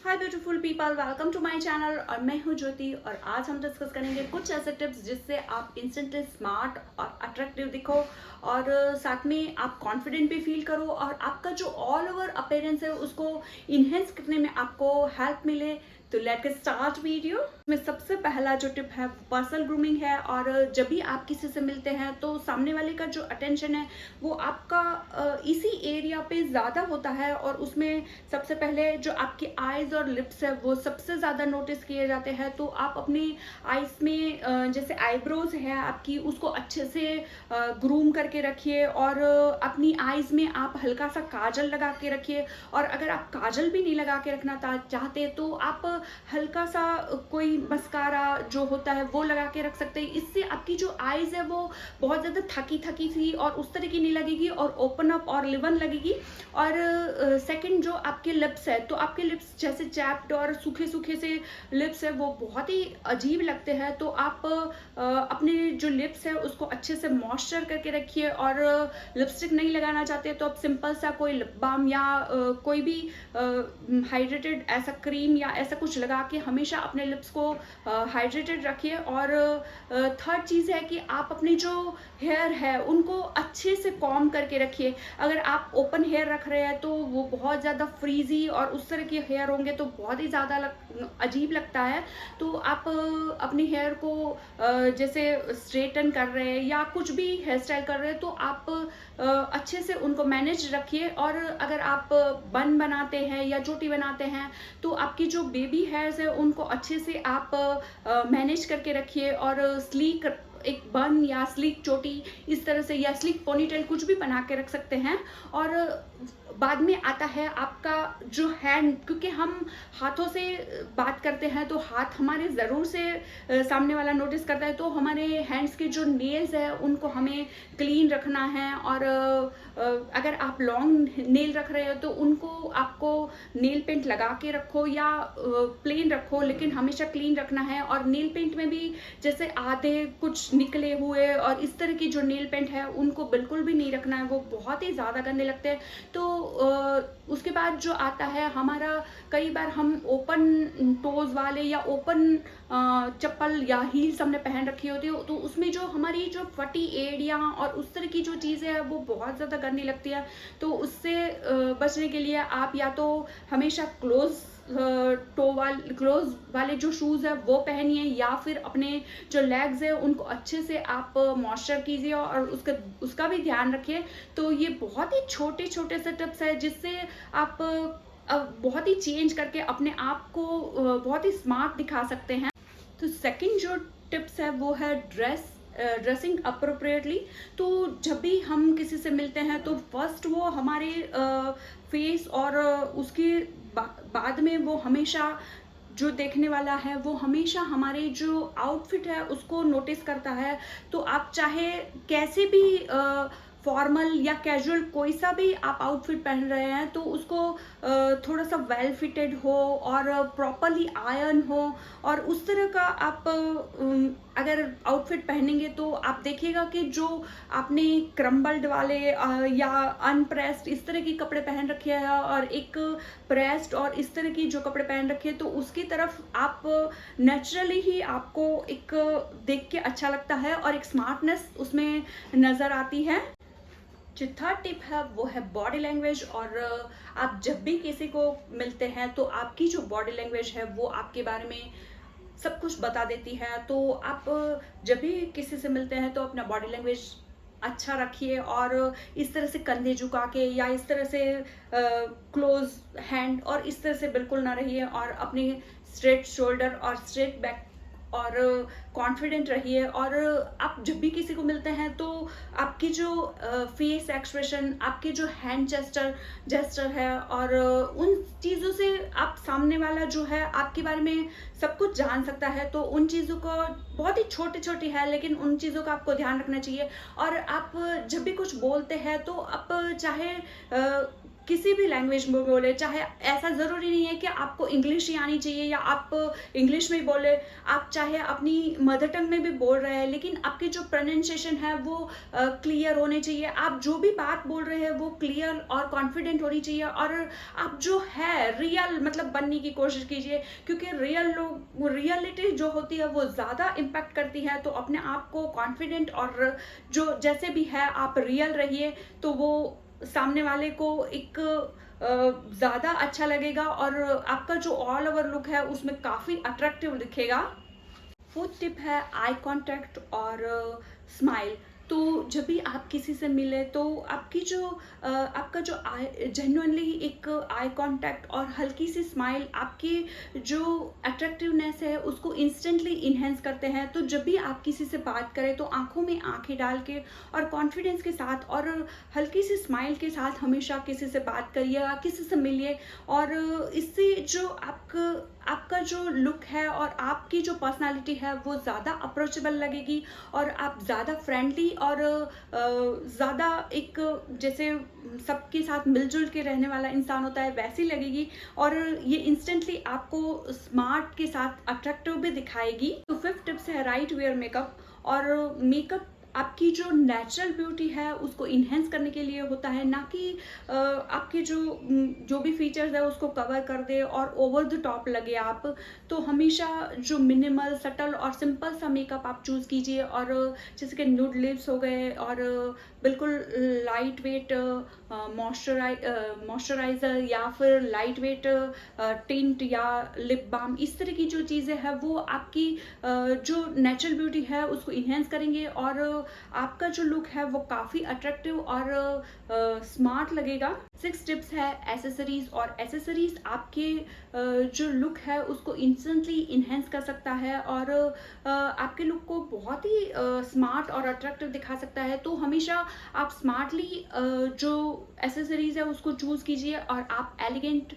Hi beautiful people, welcome to my channel. और मैं हूं ज्योति और आज हम डिस्कस करेंगे कुछ ऐसे टिप्स जिससे आप इंस्टेंटली स्मार्ट और अट्रैक्टिव दिखो और साथ में आप कॉन्फिडेंट भी फील करो और आपका जो ऑल ओवर अपीयरेंस है उसको इन्हेंस करने में आपको हेल्प मिले। तो लेट गेट स्टार्ट वीडियो में सबसे पहला जो टिप है पर्सनल ग्रूमिंग है। और जब भी आप किसी से मिलते हैं तो सामने वाले का जो अटेंशन है वो आपका इसी एरिया पे ज़्यादा होता है और उसमें सबसे पहले जो आपकी आईज और लिप्स है वो सबसे ज़्यादा नोटिस किए जाते हैं। तो आप अपनी आईज में जैसे आईब्रोज है आपकी उसको अच्छे से ग्रूम करके रखिए और अपनी आईज में आप हल्का सा काजल लगा के रखिए। और अगर आप काजल भी नहीं लगा के रखना चाहते तो आप हल्का सा कोई मस्कारा जो होता है वो लगा के रख सकते हैं। इससे आपकी जो आईज है वो बहुत ज़्यादा थकी थकी सी और उस तरह की नहीं लगेगी और ओपन अप और लिवन लगेगी। और सेकंड जो आपके लिप्स है तो आपके लिप्स जैसे चैप्ड और सूखे सूखे से लिप्स है वो बहुत ही अजीब लगते हैं। तो आप अपने जो लिप्स है उसको अच्छे से मॉइस्चर करके रखिए। और लिपस्टिक नहीं लगाना चाहते तो आप सिंपल सा कोई लिप बाम या कोई भी हाइड्रेटेड ऐसा क्रीम या ऐसा कुछ लगा के हमेशा अपने लिप्स को हाइड्रेटेड रखिए। और थर्ड चीज़ है कि आप अपने जो हेयर है उनको अच्छे से कॉम्ब करके रखिए। अगर आप ओपन हेयर रख रहे हैं तो वो बहुत ज़्यादा फ्रीजी और उस तरह के हेयर होंगे तो बहुत ही ज़्यादा अजीब लगता है। तो आप अपने हेयर को जैसे स्ट्रेटन कर रहे हैं या कुछ भी हेयर स्टाइल कर रहे हैं तो आप अच्छे से उनको मैनेज रखिए। और अगर आप बन बनाते हैं या चोटी बनाते हैं तो आपकी जो बेबी हेयर्स है उनको अच्छे से आप मैनेज करके रखिए। और स्लीक एक बन या स्लीक चोटी इस तरह से या स्लीक पोनीटेल कुछ भी बना के रख सकते हैं। और बाद में आता है आपका जो हैंड, क्योंकि हम हाथों से बात करते हैं तो हाथ हमारे ज़रूर से सामने वाला नोटिस करता है। तो हमारे हैंड्स के जो नेल्स है उनको हमें क्लीन रखना है। और अगर आप लॉन्ग नेल रख रहे हो तो उनको आपको नेल पेंट लगा के रखो या प्लेन रखो लेकिन हमेशा क्लीन रखना है। और नेल पेंट में भी जैसे आधे कुछ निकले हुए और इस तरह की जो नेल पेंट है उनको बिल्कुल भी नहीं रखना है, वो बहुत ही ज़्यादा गंदे लगते हैं। तो उसके बाद जो आता है हमारा, कई बार हम ओपन टोज वाले या ओपन चप्पल या हील्स हमने पहन रखी होती है तो उसमें जो हमारी जो फटी एड़ियाँ और उस तरह की जो चीज़ें हैं वो बहुत ज़्यादा गंदी लगती है। तो उससे बचने के लिए आप या तो हमेशा क्लोज वाले जो शूज़ है वो पहनिए या फिर अपने जो लेग्स है उनको अच्छे से आप मॉइस्चर कीजिए और उसका भी ध्यान रखिए। तो ये बहुत ही छोटे छोटे से टिप्स है जिससे आप बहुत ही चेंज करके अपने आप को बहुत ही स्मार्ट दिखा सकते हैं। तो सेकंड जो टिप्स है वो है ड्रेसिंग अप्रोप्रिएटली। तो जब भी हम किसी से मिलते हैं तो फर्स्ट वो हमारे फेस और उसके बाद में वो हमेशा जो देखने वाला है वो हमेशा हमारे जो आउटफिट है उसको नोटिस करता है। तो आप चाहे कैसे भी फॉर्मल या कैजुअल कोई सा भी आप आउटफिट पहन रहे हैं तो उसको थोड़ा सा वेल फिटेड हो और प्रॉपरली आयरन हो और उस तरह का आप अगर आउटफिट पहनेंगे तो आप देखिएगा कि जो आपने क्रम्बल्ड वाले या अनप्रेस्ड इस तरह के कपड़े पहन रखे हैं और एक प्रेस्ड और इस तरह की जो कपड़े पहन रखे हैं तो उसकी तरफ आप नेचुरली ही आपको एक देख के अच्छा लगता है और एक स्मार्टनेस उसमें नज़र आती है। जो थर्ड टिप है वो है बॉडी लैंग्वेज। और आप जब भी किसी को मिलते हैं तो आपकी जो बॉडी लैंग्वेज है वो आपके बारे में सब कुछ बता देती है। तो आप जब भी किसी से मिलते हैं तो अपना बॉडी लैंग्वेज अच्छा रखिए और इस तरह से कंधे झुका के या इस तरह से क्लोज हैंड और इस तरह से बिल्कुल ना रहिए और अपने स्ट्रेट शोल्डर और स्ट्रेट बैक और कॉन्फिडेंट रहिए। और आप जब भी किसी को मिलते हैं तो आपकी जो फेस एक्सप्रेशन, आपके जो हैंड जेस्चर है और उन चीज़ों से आप सामने वाला जो है आपके बारे में सब कुछ जान सकता है। तो उन चीज़ों को बहुत ही छोटी छोटी है लेकिन उन चीज़ों का आपको ध्यान रखना चाहिए। और आप जब भी कुछ बोलते हैं तो आप चाहे किसी भी लैंग्वेज में बोले, चाहे ऐसा ज़रूरी नहीं है कि आपको इंग्लिश ही आनी चाहिए या आप इंग्लिश में ही बोले, आप चाहे अपनी मदर टंग में भी बोल रहे हैं, लेकिन आपकी जो प्रोनाउंसिएशन है वो क्लियर होने चाहिए। आप जो भी बात बोल रहे हैं वो क्लियर और कॉन्फिडेंट होनी चाहिए, और आप जो है रियल मतलब बनने की कोशिश कीजिए, क्योंकि रियलिटी जो होती है वो ज़्यादा इम्पैक्ट करती है। तो अपने आप को कॉन्फिडेंट और जो जैसे भी है आप रियल रहिए, तो वो सामने वाले को एक ज़्यादा अच्छा लगेगा, और आपका जो ऑल ओवर लुक है उसमें काफ़ी अट्रैक्टिव दिखेगा। फोर्थ टिप है आई कांटेक्ट और स्माइल। तो जब भी आप किसी से मिले तो आपकी जो आपका जो आई जेन्युइनली एक आई कांटेक्ट और हल्की सी स्माइल आपकी जो अट्रैक्टिवनेस है उसको इंस्टेंटली इन्हेंस करते हैं। तो जब भी आप किसी से बात करें तो आंखों में आंखें डाल के और कॉन्फिडेंस के साथ और हल्की सी स्माइल के साथ हमेशा किसी से बात करिए, किसी से मिलिए, और इससे जो आपका जो लुक है और आपकी जो पर्सनालिटी है वो ज़्यादा अप्रोचेबल लगेगी, और आप ज़्यादा फ्रेंडली और ज़्यादा एक जैसे सबके साथ मिलजुल के रहने वाला इंसान होता है वैसी लगेगी, और ये इंस्टेंटली आपको स्मार्ट के साथ अट्रैक्टिव भी दिखाएगी। तो फिफ्थ टिप्स है राइट वेयर मेकअप। और मेकअप आपकी जो नेचुरल ब्यूटी है उसको इन्हेंस करने के लिए होता है, ना कि आपके जो भी फीचर्स है उसको कवर कर दे और ओवर द टॉप लगे आप। तो हमेशा जो मिनिमल सटल और सिंपल सा मेकअप आप चूज़ कीजिए, और जैसे कि न्यूड लिप्स हो गए, और बिल्कुल लाइट वेट मॉइस्चराइज़र या फिर लाइट वेट टिंट या लिप बाम, इस तरह की जो चीज़ें हैं वो आपकी जो नेचुरल ब्यूटी है उसको इन्हेंस करेंगे, और आपका जो लुक है वो काफ़ी अट्रैक्टिव और स्मार्ट लगेगा। 6 टिप्स है एसेसरीज। और एसेसरीज आपके जो लुक है उसको इंस्टेंटली इन्हेंस कर सकता है, और आपके लुक को बहुत ही स्मार्ट और अट्रैक्टिव दिखा सकता है। तो हमेशा आप स्मार्टली जो एसेसरीज है उसको चूज़ कीजिए, और आप एलिगेंट,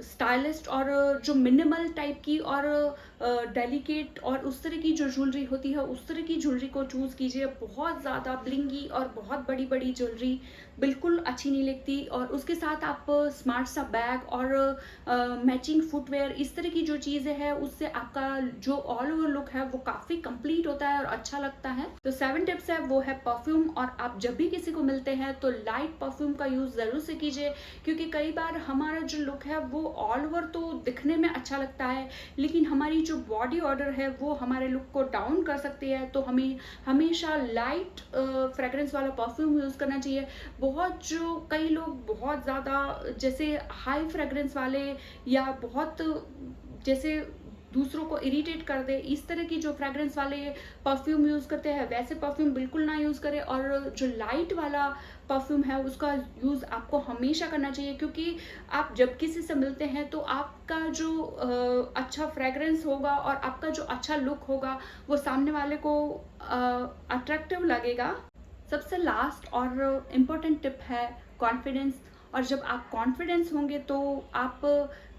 स्टाइलिस्ट और जो मिनिमल टाइप की और डेलिकेट और उस तरह की जो ज्वेलरी होती है उस तरह की ज्वेलरी को चूज़ कीजिए। बहुत ज़्यादा ब्लिंगी और बहुत बड़ी बड़ी ज्वेलरी बिल्कुल अच्छी नहीं लगती, और उसके साथ आप स्मार्ट सा बैग और मैचिंग फुटवेयर, इस तरह की जो चीज़ें हैं उससे आपका जो ऑल ओवर लुक है वो काफ़ी कंप्लीट होता है और अच्छा लगता है। तो 7 टिप्स है वो है परफ्यूम। और आप जब भी किसी को मिलते हैं तो लाइट परफ्यूम का यूज़ ज़रूर से कीजिए, क्योंकि कई बार हमारा जो लुक है वो ऑल ओवर तो दिखने में अच्छा लगता है, लेकिन हमारी जो बॉडी ऑर्डर है वो हमारे लुक को डाउन कर सकती है। तो हमें हमेशा लाइट फ्रेग्रेंस वाला परफ्यूम यूज़ करना चाहिए। बहुत जो कई लोग बहुत ज़्यादा जैसे हाई फ्रेग्रेंस वाले या बहुत जैसे दूसरों को इरिटेट कर दे इस तरह की जो फ्रेग्रेंस वाले परफ्यूम यूज़ करते हैं, वैसे परफ्यूम बिल्कुल ना यूज़ करें। और जो लाइट वाला परफ्यूम है उसका यूज़ आपको हमेशा करना चाहिए, क्योंकि आप जब किसी से मिलते हैं तो आपका जो अच्छा फ्रेग्रेंस होगा और आपका जो अच्छा लुक होगा वो सामने वाले को अट्रैक्टिव लगेगा। सबसे लास्ट और इम्पोर्टेंट टिप है कॉन्फिडेंस। और जब आप कॉन्फिडेंस होंगे तो आप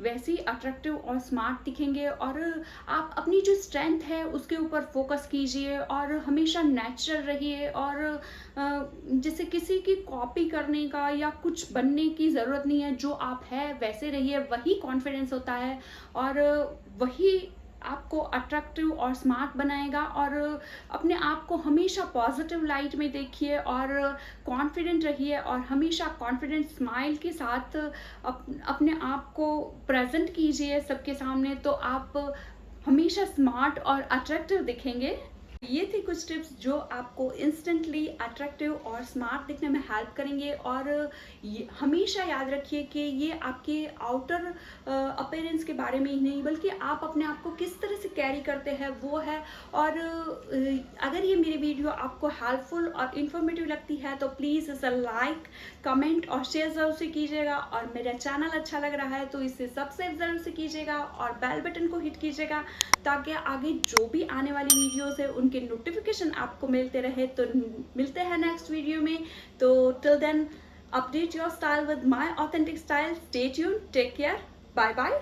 वैसे ही अट्रैक्टिव और स्मार्ट दिखेंगे, और आप अपनी जो स्ट्रेंथ है उसके ऊपर फोकस कीजिए और हमेशा नेचुरल रहिए, और जैसे किसी की कॉपी करने का या कुछ बनने की ज़रूरत नहीं है। जो आप है वैसे रहिए, वही कॉन्फिडेंस होता है, और वही आपको अट्रैक्टिव और स्मार्ट बनाएगा। और अपने आप को हमेशा पॉजिटिव लाइट में देखिए और कॉन्फिडेंट रहिए, और हमेशा कॉन्फिडेंट स्माइल के साथ अपने आप को प्रेजेंट कीजिए सबके सामने, तो आप हमेशा स्मार्ट और अट्रैक्टिव दिखेंगे। ये थी कुछ टिप्स जो आपको इंस्टेंटली अट्रैक्टिव और स्मार्ट दिखने में हेल्प करेंगे। और हमेशा याद रखिए कि ये आपके आउटर अपीयरेंस के बारे में ही नहीं, बल्कि आप अपने आप को किस तरह से कैरी करते हैं वो है। और अगर ये मेरी वीडियो आपको हेल्पफुल और इन्फॉर्मेटिव लगती है तो प्लीज़ इसे लाइक, कमेंट और शेयर ज़रूर से कीजिएगा। और मेरा चैनल अच्छा लग रहा है तो इसे सब्सक्राइब ज़रूर से कीजिएगा और बेल बटन को हिट कीजिएगा, ताकि आगे जो भी आने वाली वीडियोस है उनके नोटिफिकेशन आपको मिलते रहे। तो मिलते हैं नेक्स्ट वीडियो में। तो till then, update your style with my authentic style. Stay tuned, take care, bye bye.